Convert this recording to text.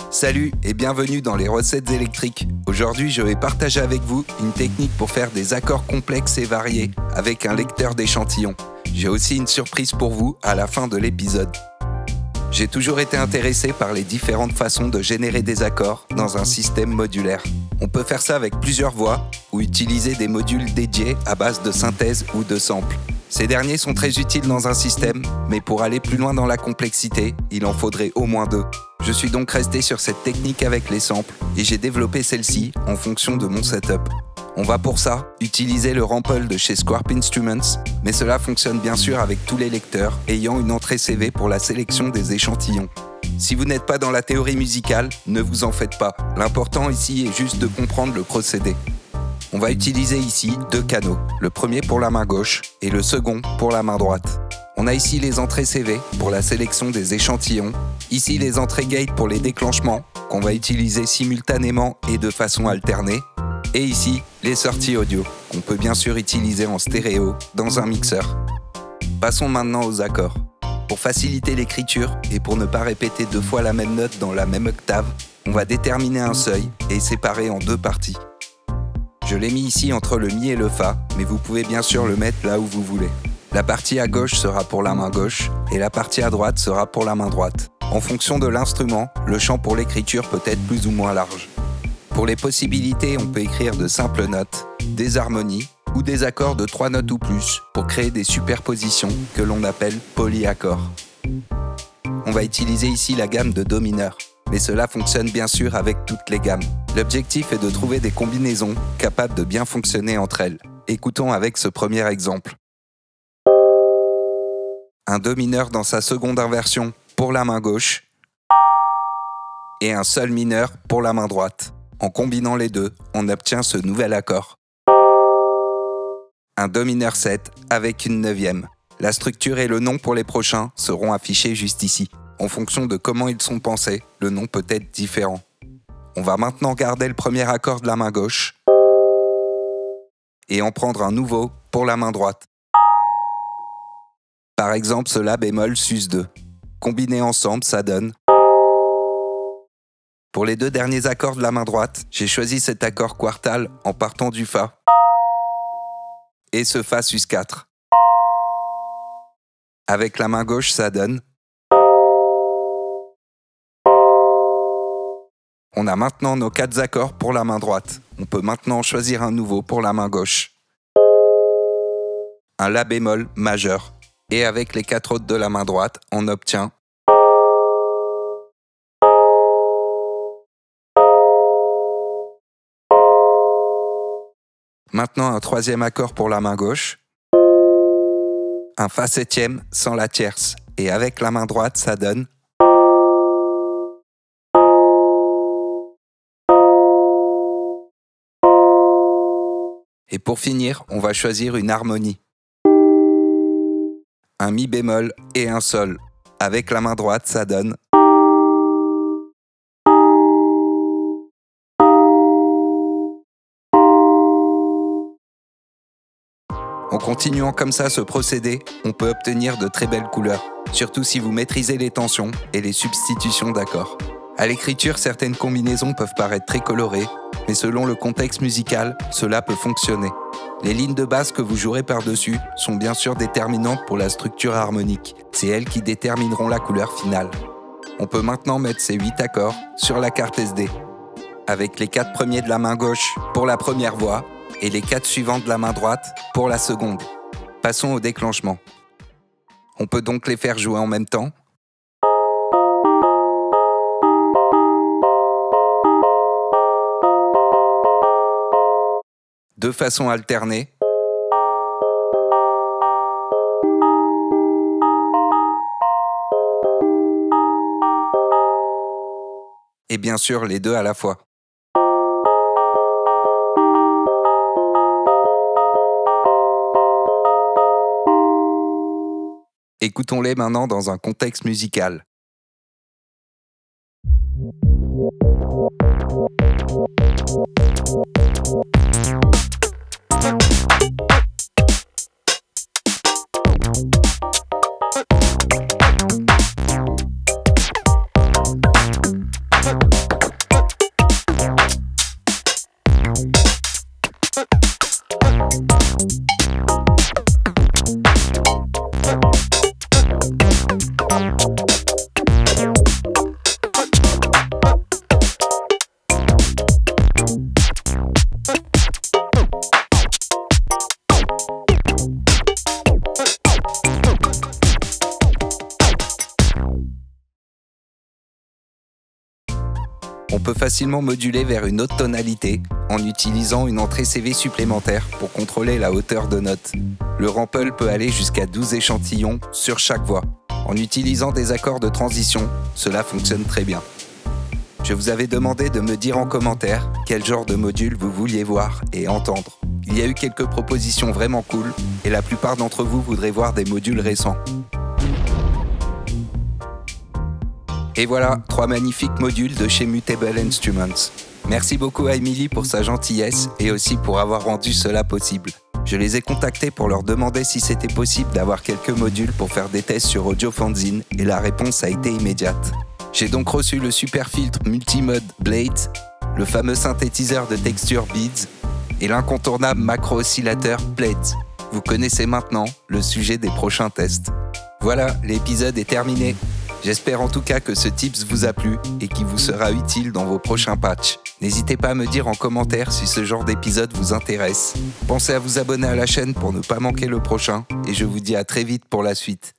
Salut et bienvenue dans les recettes électriques. Aujourd'hui, je vais partager avec vous une technique pour faire des accords complexes et variés avec un lecteur d'échantillons. J'ai aussi une surprise pour vous à la fin de l'épisode. J'ai toujours été intéressé par les différentes façons de générer des accords dans un système modulaire. On peut faire ça avec plusieurs voix ou utiliser des modules dédiés à base de synthèse ou de samples. Ces derniers sont très utiles dans un système, mais pour aller plus loin dans la complexité, il en faudrait au moins deux. Je suis donc resté sur cette technique avec les samples et j'ai développé celle-ci en fonction de mon setup. On va pour ça utiliser le Rample de chez Squarp Instruments, mais cela fonctionne bien sûr avec tous les lecteurs ayant une entrée CV pour la sélection des échantillons. Si vous n'êtes pas dans la théorie musicale, ne vous en faites pas. L'important ici est juste de comprendre le procédé. On va utiliser ici deux canaux, le premier pour la main gauche et le second pour la main droite. On a ici les entrées CV pour la sélection des échantillons, ici les entrées gate pour les déclenchements qu'on va utiliser simultanément et de façon alternée, et ici les sorties audio qu'on peut bien sûr utiliser en stéréo dans un mixeur. Passons maintenant aux accords. Pour faciliter l'écriture et pour ne pas répéter deux fois la même note dans la même octave, on va déterminer un seuil et séparer en deux parties. Je l'ai mis ici entre le Mi et le Fa, mais vous pouvez bien sûr le mettre là où vous voulez. La partie à gauche sera pour la main gauche et la partie à droite sera pour la main droite. En fonction de l'instrument, le champ pour l'écriture peut être plus ou moins large. Pour les possibilités, on peut écrire de simples notes, des harmonies ou des accords de 3 notes ou plus pour créer des superpositions que l'on appelle polyaccords. On va utiliser ici la gamme de Do mineur, mais cela fonctionne bien sûr avec toutes les gammes. L'objectif est de trouver des combinaisons capables de bien fonctionner entre elles. Écoutons avec ce premier exemple. Un Do mineur dans sa seconde inversion pour la main gauche et un Sol mineur pour la main droite. En combinant les deux, on obtient ce nouvel accord. Un Do mineur 7 avec une neuvième. La structure et le nom pour les prochains seront affichés juste ici. En fonction de comment ils sont pensés, le nom peut être différent. On va maintenant garder le premier accord de la main gauche et en prendre un nouveau pour la main droite. Par exemple, ce La bémol sus2. Combinés ensemble, ça donne. Pour les deux derniers accords de la main droite, j'ai choisi cet accord quartal en partant du Fa et ce Fa sus4. Avec la main gauche, ça donne. On a maintenant nos 4 accords pour la main droite. On peut maintenant choisir un nouveau pour la main gauche. Un La bémol majeur. Et avec les 4 autres de la main droite, on obtient maintenant un troisième accord pour la main gauche, un Fa septième sans la tierce, et avec la main droite, ça donne et pour finir, on va choisir une harmonie. Un Mi bémol et un Sol. Avec la main droite, ça donne. En continuant comme ça ce procédé, on peut obtenir de très belles couleurs, surtout si vous maîtrisez les tensions et les substitutions d'accords. À l'écriture, certaines combinaisons peuvent paraître très colorées, mais selon le contexte musical, cela peut fonctionner. Les lignes de basse que vous jouerez par-dessus sont bien sûr déterminantes pour la structure harmonique. C'est elles qui détermineront la couleur finale. On peut maintenant mettre ces 8 accords sur la carte SD, avec les 4 premiers de la main gauche pour la première voix et les 4 suivants de la main droite pour la seconde. Passons au déclenchement. On peut donc les faire jouer en même temps. De façon alternée. Et bien sûr les deux à la fois. Écoutons-les maintenant dans un contexte musical. On peut facilement moduler vers une autre tonalité en utilisant une entrée CV supplémentaire pour contrôler la hauteur de note. Le Rample peut aller jusqu'à 12 échantillons sur chaque voix. En utilisant des accords de transition, cela fonctionne très bien. Je vous avais demandé de me dire en commentaire quel genre de module vous vouliez voir et entendre. Il y a eu quelques propositions vraiment cool et la plupart d'entre vous voudraient voir des modules récents. Et voilà, 3 magnifiques modules de chez Mutable Instruments. Merci beaucoup à Emily pour sa gentillesse et aussi pour avoir rendu cela possible. Je les ai contactés pour leur demander si c'était possible d'avoir quelques modules pour faire des tests sur Audio Fanzine et la réponse a été immédiate. J'ai donc reçu le super filtre Multimode Blades, le fameux synthétiseur de texture Beats et l'incontournable macro-oscillateur Blades. Vous connaissez maintenant le sujet des prochains tests. Voilà, l'épisode est terminé. J'espère en tout cas que ce tips vous a plu et qu'il vous sera utile dans vos prochains patchs. N'hésitez pas à me dire en commentaire si ce genre d'épisode vous intéresse. Pensez à vous abonner à la chaîne pour ne pas manquer le prochain et je vous dis à très vite pour la suite.